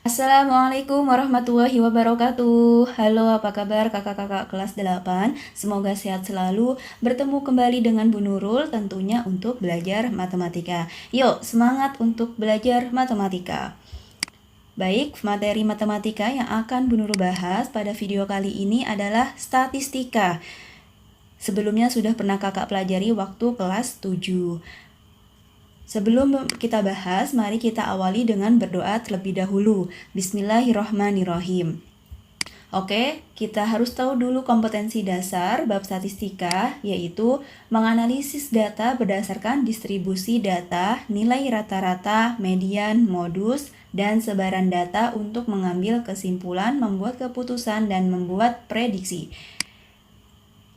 Assalamualaikum warahmatullahi wabarakatuh. Halo, apa kabar kakak-kakak kelas 8? Semoga sehat selalu. Bertemu kembali dengan Bu Nurul tentunya untuk belajar matematika. Yuk, semangat untuk belajar matematika. Baik, materi matematika yang akan Bu Nurul bahas pada video kali ini adalah statistika. Sebelumnya sudah pernah kakak pelajari waktu kelas 7. Sebelum kita bahas, mari kita awali dengan berdoa terlebih dahulu. Bismillahirrohmanirrohim. Oke, kita harus tahu dulu kompetensi dasar bab statistika, yaitu menganalisis data berdasarkan distribusi data, nilai rata-rata, median, modus, dan sebaran data untuk mengambil kesimpulan, membuat keputusan, dan membuat prediksi.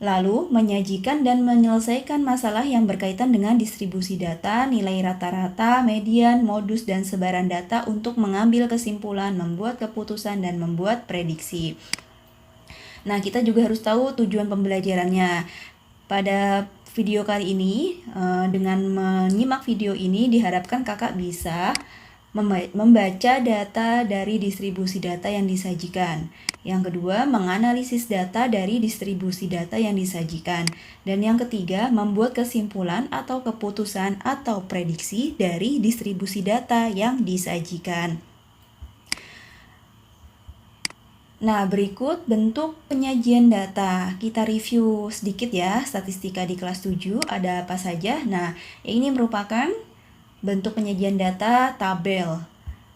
Lalu, menyajikan dan menyelesaikan masalah yang berkaitan dengan distribusi data, nilai rata-rata, median, modus, dan sebaran data untuk mengambil kesimpulan, membuat keputusan, dan membuat prediksi. Nah, kita juga harus tahu tujuan pembelajarannya. Pada video kali ini, dengan menyimak video ini, diharapkan kakak bisa membaca data dari distribusi data yang disajikan. Yang kedua, menganalisis data dari distribusi data yang disajikan. Dan yang ketiga, membuat kesimpulan atau keputusan atau prediksi dari distribusi data yang disajikan. Nah, berikut bentuk penyajian data. Kita review sedikit ya, statistika di kelas 7 ada apa saja. Nah, ini merupakan bentuk penyajian data tabel.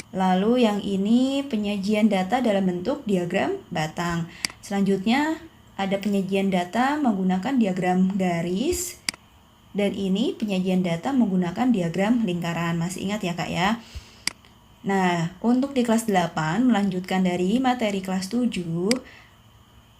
Lalu yang ini penyajian data dalam bentuk diagram batang. Selanjutnya ada penyajian data menggunakan diagram garis. Dan ini penyajian data menggunakan diagram lingkaran. Masih ingat ya kak ya? Nah, untuk di kelas 8 melanjutkan dari materi kelas 7,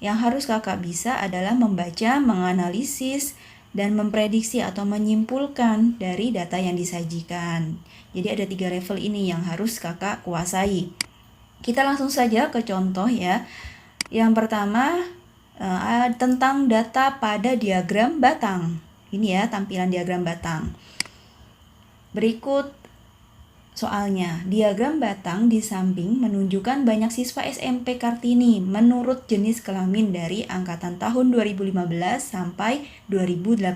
yang harus kakak bisa adalah membaca, menganalisis, dan memprediksi atau menyimpulkan dari data yang disajikan. Jadi ada 3 level ini yang harus kakak kuasai. Kita langsung saja ke contoh ya. Yang pertama tentang data pada diagram batang. Ini ya tampilan diagram batang. Berikut soalnya, diagram batang di samping menunjukkan banyak siswa SMP Kartini menurut jenis kelamin dari angkatan tahun 2015 sampai 2018.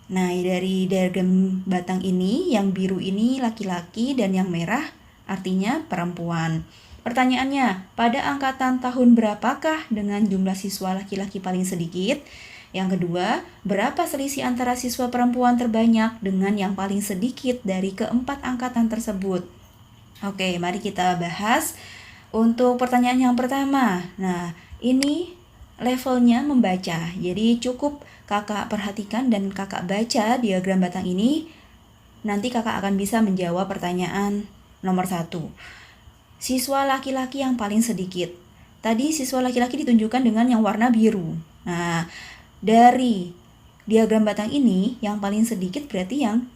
Nah, dari diagram batang ini, yang biru ini laki-laki dan yang merah artinya perempuan. Pertanyaannya, pada angkatan tahun berapakah dengan jumlah siswa laki-laki paling sedikit? Yang kedua, berapa selisih antara siswa perempuan terbanyak dengan yang paling sedikit dari keempat angkatan tersebut? Oke, mari kita bahas untuk pertanyaan yang pertama. Nah, ini levelnya membaca. Jadi cukup kakak perhatikan dan kakak baca diagram batang ini. Nanti kakak akan bisa menjawab pertanyaan nomor 1. Siswa laki-laki yang paling sedikit. Tadi siswa laki-laki ditunjukkan dengan yang warna biru. Nah, dari diagram batang ini yang paling sedikit berarti yang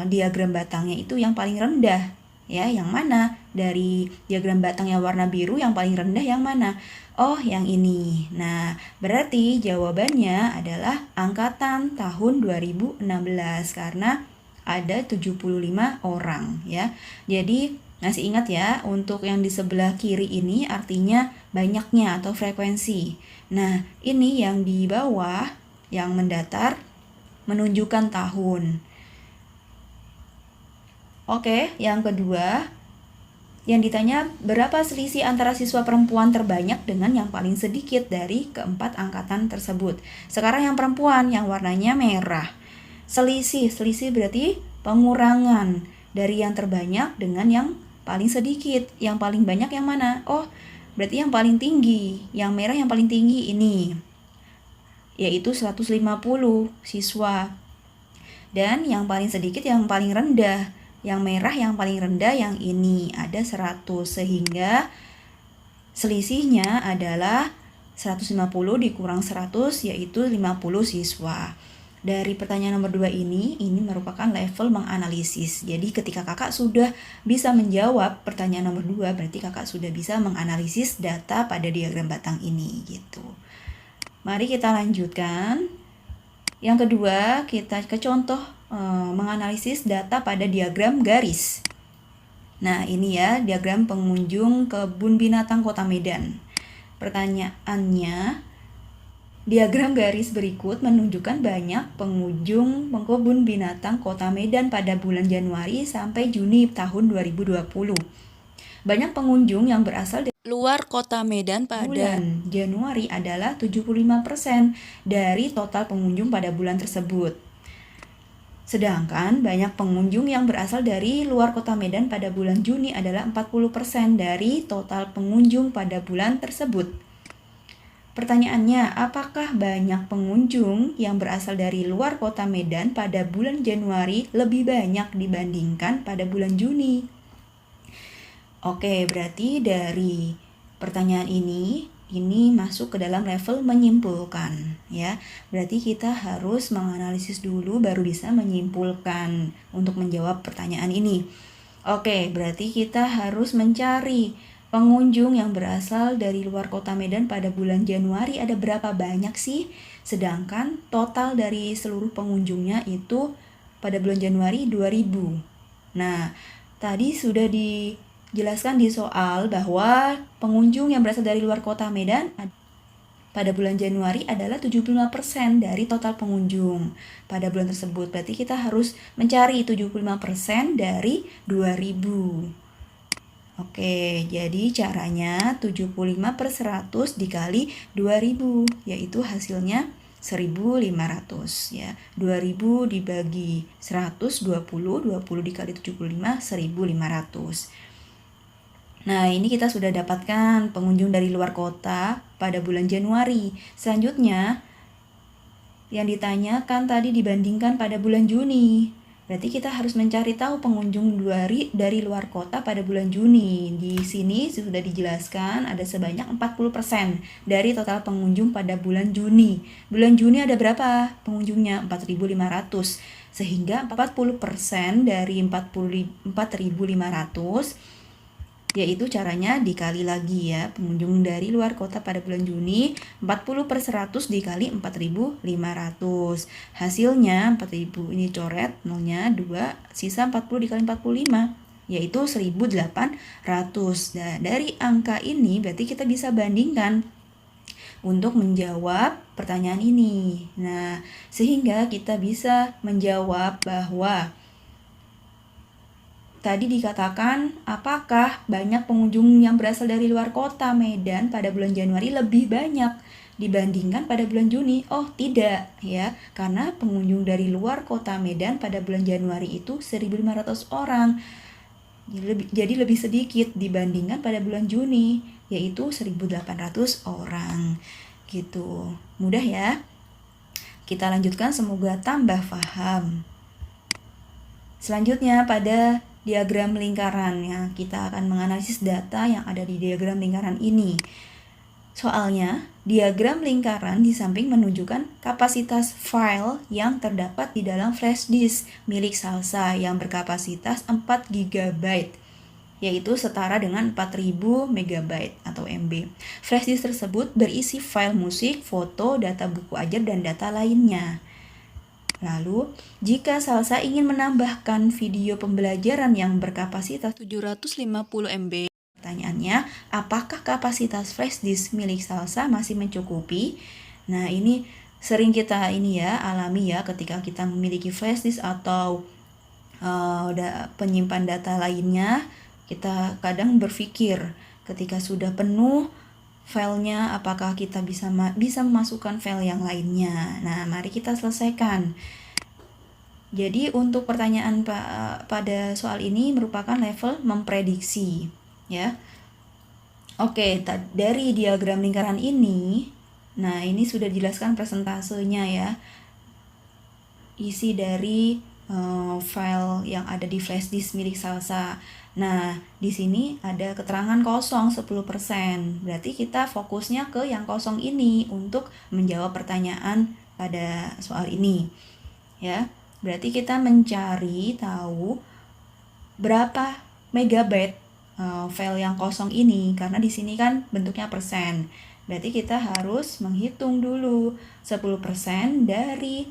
diagram batangnya itu yang paling rendah ya. Yang mana dari diagram batang yang warna biru yang paling rendah yang mana? Oh, yang ini. Nah, berarti jawabannya adalah angkatan tahun 2016 karena ada 75 orang ya. Jadi masih ingat ya, untuk yang di sebelah kiri ini artinya banyaknya atau frekuensi. Nah, ini yang di bawah, yang mendatar, menunjukkan tahun. Oke, yang kedua, yang ditanya berapa selisih antara siswa perempuan terbanyak dengan yang paling sedikit dari keempat angkatan tersebut. Sekarang yang perempuan, yang warnanya merah. Selisih berarti pengurangan dari yang terbanyak dengan yang paling sedikit. Yang paling banyak yang mana? Oh, berarti yang paling tinggi, yang merah yang paling tinggi ini, yaitu 150 siswa. Dan yang paling sedikit yang paling rendah, yang merah yang paling rendah yang ini, ada 100. Sehingga selisihnya adalah 150 dikurang 100, yaitu 50 siswa. Dari pertanyaan nomor 2 ini merupakan level menganalisis. Jadi ketika kakak sudah bisa menjawab pertanyaan nomor 2, berarti kakak sudah bisa menganalisis data pada diagram batang ini gitu. Mari kita lanjutkan. Yang kedua, kita ke contoh menganalisis data pada diagram garis. Nah, ini ya diagram pengunjung kebun binatang Kota Medan. Pertanyaannya, diagram garis berikut menunjukkan banyak pengunjung kebun binatang Kota Medan pada bulan Januari sampai Juni tahun 2020. Banyak pengunjung yang berasal dari luar Kota Medan pada bulan Januari adalah 75% dari total pengunjung pada bulan tersebut. Sedangkan banyak pengunjung yang berasal dari luar Kota Medan pada bulan Juni adalah 40% dari total pengunjung pada bulan tersebut. Pertanyaannya, apakah banyak pengunjung yang berasal dari luar Kota Medan pada bulan Januari lebih banyak dibandingkan pada bulan Juni? Oke, berarti dari pertanyaan ini masuk ke dalam level menyimpulkan ya. Berarti kita harus menganalisis dulu baru bisa menyimpulkan untuk menjawab pertanyaan ini. Oke, berarti kita harus mencari pengunjung yang berasal dari luar Kota Medan pada bulan Januari ada berapa banyak sih? Sedangkan total dari seluruh pengunjungnya itu pada bulan Januari 2000. Nah, tadi sudah dijelaskan di soal bahwa pengunjung yang berasal dari luar Kota Medan pada bulan Januari adalah 75% dari total pengunjung pada bulan tersebut. Berarti kita harus mencari 75% dari 2000. Oke, jadi caranya 75/100 dikali 2000, yaitu hasilnya 1500 ya. 2000 dibagi 100, 20 dikali 75, 1500. Nah, ini kita sudah dapatkan pengunjung dari luar kota pada bulan Januari. Selanjutnya, yang ditanyakan tadi dibandingkan pada bulan Juni. Berarti kita harus mencari tahu pengunjung dari luar kota pada bulan Juni. Di sini sudah dijelaskan ada sebanyak 40% dari total pengunjung pada bulan Juni. Bulan Juni ada berapa pengunjungnya? 4.500. Sehingga 40% dari 4.500 yaitu caranya dikali lagi ya. Pengunjung dari luar kota pada bulan Juni 40/100 dikali 4.500. Hasilnya 4.000 ini coret, nolnya 2, sisa 40 dikali 45 yaitu 1.800. Nah, dari angka ini berarti kita bisa bandingkan untuk menjawab pertanyaan ini. Nah, sehingga kita bisa menjawab bahwa tadi dikatakan, apakah banyak pengunjung yang berasal dari luar kota Medan pada bulan Januari lebih banyak dibandingkan pada bulan Juni? Oh, tidak ya. Karena pengunjung dari luar kota Medan pada bulan Januari itu 1.500 orang. Jadi lebih sedikit dibandingkan pada bulan Juni, yaitu 1.800 orang. Gitu. Mudah ya? Kita lanjutkan, semoga tambah paham. Selanjutnya pada diagram lingkaran ya, kita akan menganalisis data yang ada di diagram lingkaran ini. Soalnya, diagram lingkaran di samping menunjukkan kapasitas file yang terdapat di dalam flash disk milik Salsa yang berkapasitas 4 GB, yaitu setara dengan 4000 MB atau MB. Flash disk tersebut berisi file musik, foto, data buku ajar, dan data lainnya. Lalu, jika Salsa ingin menambahkan video pembelajaran yang berkapasitas 750 MB, pertanyaannya, apakah kapasitas flash disk milik Salsa masih mencukupi? Nah, ini sering kita alami ya ketika kita memiliki flash disk atau penyimpan data lainnya, kita kadang berpikir ketika sudah penuh filenya, apakah kita bisa memasukkan file yang lainnya. Nah, mari kita selesaikan. Jadi untuk pertanyaan pada soal ini merupakan level memprediksi ya. Oke, dari diagram lingkaran ini, nah ini sudah dijelaskan persentasenya ya. Isi dari file yang ada di flash disk milik Salsa. Nah, di sini ada keterangan kosong 10%. Berarti kita fokusnya ke yang kosong ini untuk menjawab pertanyaan pada soal ini. Ya, berarti kita mencari tahu berapa megabyte file yang kosong ini, karena di sini kan bentuknya persen. Berarti kita harus menghitung dulu 10% dari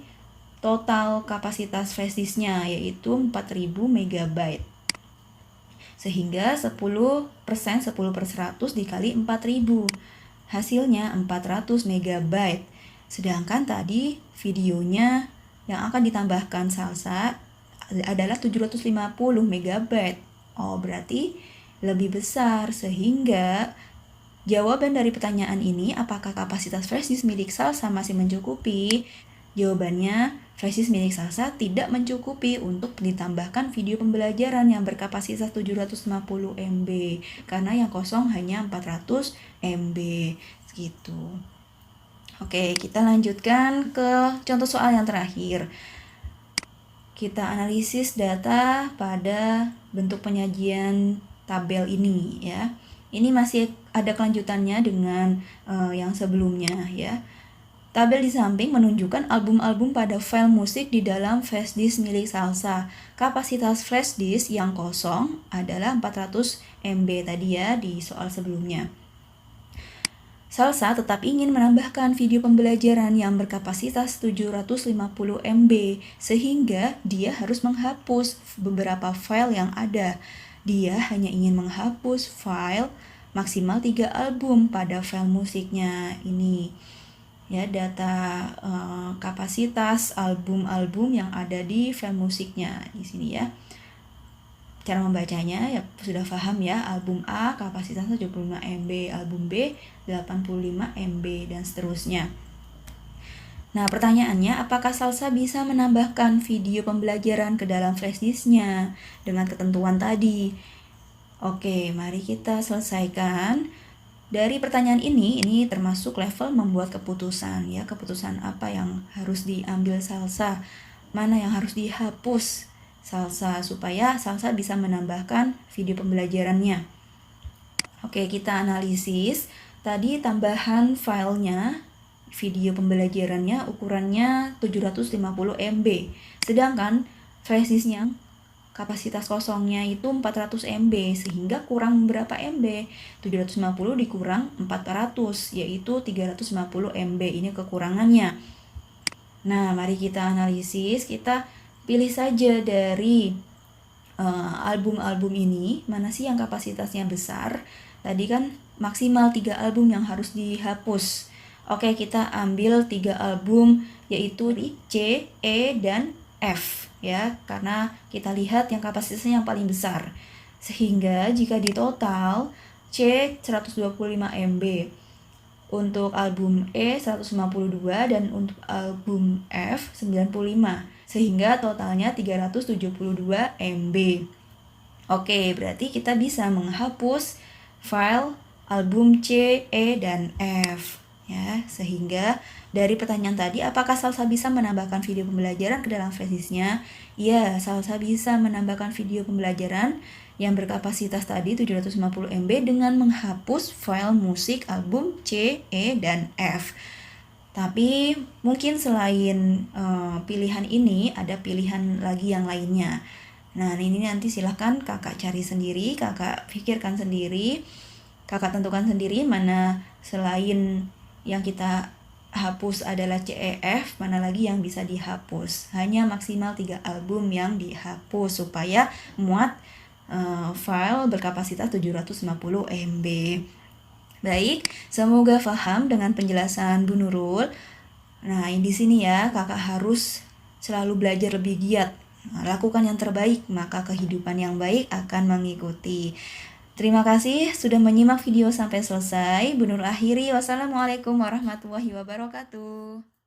total kapasitas flash disknya, yaitu 4000 MB. Sehingga 10%, 10/100 dikali 4000. Hasilnya 400 MB. Sedangkan tadi videonya yang akan ditambahkan salsa adalah 750 MB. Oh, berarti lebih besar, sehingga jawaban dari pertanyaan ini, apakah kapasitas flash disk milik salsa masih mencukupi? Jawabannya, flash disk milik salsa tidak mencukupi untuk ditambahkan video pembelajaran yang berkapasitas 750 MB, karena yang kosong hanya 400 MB gitu. Oke, kita lanjutkan ke contoh soal yang terakhir. Kita analisis data pada bentuk penyajian tabel ini ya. Ini masih ada kelanjutannya dengan yang sebelumnya ya. Tabel di samping menunjukkan album-album pada file musik di dalam flash disk milik salsa. Kapasitas flash disk yang kosong adalah 400 MB tadi ya di soal sebelumnya. Salsa tetap ingin menambahkan video pembelajaran yang berkapasitas 750 MB, sehingga dia harus menghapus beberapa file yang ada. Dia hanya ingin menghapus file maksimal 3 album pada file musiknya ini. Ya, data kapasitas album-album yang ada di file musiknya di sini ya. Cara membacanya ya sudah paham ya, album A kapasitasnya 75 MB, album B 85 MB dan seterusnya. Nah, pertanyaannya, apakah salsa bisa menambahkan video pembelajaran ke dalam flash disknya dengan ketentuan tadi? Oke, mari kita selesaikan. Dari pertanyaan ini termasuk level membuat keputusan ya, keputusan apa yang harus diambil salsa, mana yang harus dihapus salsa supaya salsa bisa menambahkan video pembelajarannya. Oke, kita analisis. Tadi tambahan filenya, video pembelajarannya ukurannya 750 MB. Sedangkan flash disknya kapasitas kosongnya itu 400 MB, sehingga kurang berapa MB? 750 dikurang 400, yaitu 350 MB. Ini kekurangannya. Nah, mari kita analisis. Kita pilih saja dari album-album ini, mana sih yang kapasitasnya besar? Tadi kan maksimal 3 album yang harus dihapus. Oke, kita ambil 3 album, yaitu di C, E, dan F ya, karena kita lihat yang kapasitasnya yang paling besar. Sehingga jika di total C 125 MB, untuk album E 152 dan untuk album F 95, sehingga totalnya 372 MB. Oke, berarti kita bisa menghapus file album C, E, dan F ya, sehingga dari pertanyaan tadi, apakah salsa bisa menambahkan video pembelajaran ke dalam flash disknya? Ya, salsa bisa menambahkan video pembelajaran yang berkapasitas tadi 750 MB dengan menghapus file musik album C, E, dan F. Tapi mungkin selain pilihan ini, ada pilihan lagi yang lainnya. Nah, ini nanti silahkan kakak cari sendiri, kakak pikirkan sendiri, kakak tentukan sendiri mana selain yang kita hapus adalah CEF, mana lagi yang bisa dihapus. Hanya maksimal 3 album yang dihapus supaya muat file berkapasitas 750 MB. Baik, semoga paham dengan penjelasan Bu Nurul. Nah, di sini ya, kakak harus selalu belajar lebih giat. Lakukan yang terbaik, maka kehidupan yang baik akan mengikuti. Terima kasih sudah menyimak video sampai selesai. Bu Nurul akhiri. Wassalamualaikum warahmatullahi wabarakatuh.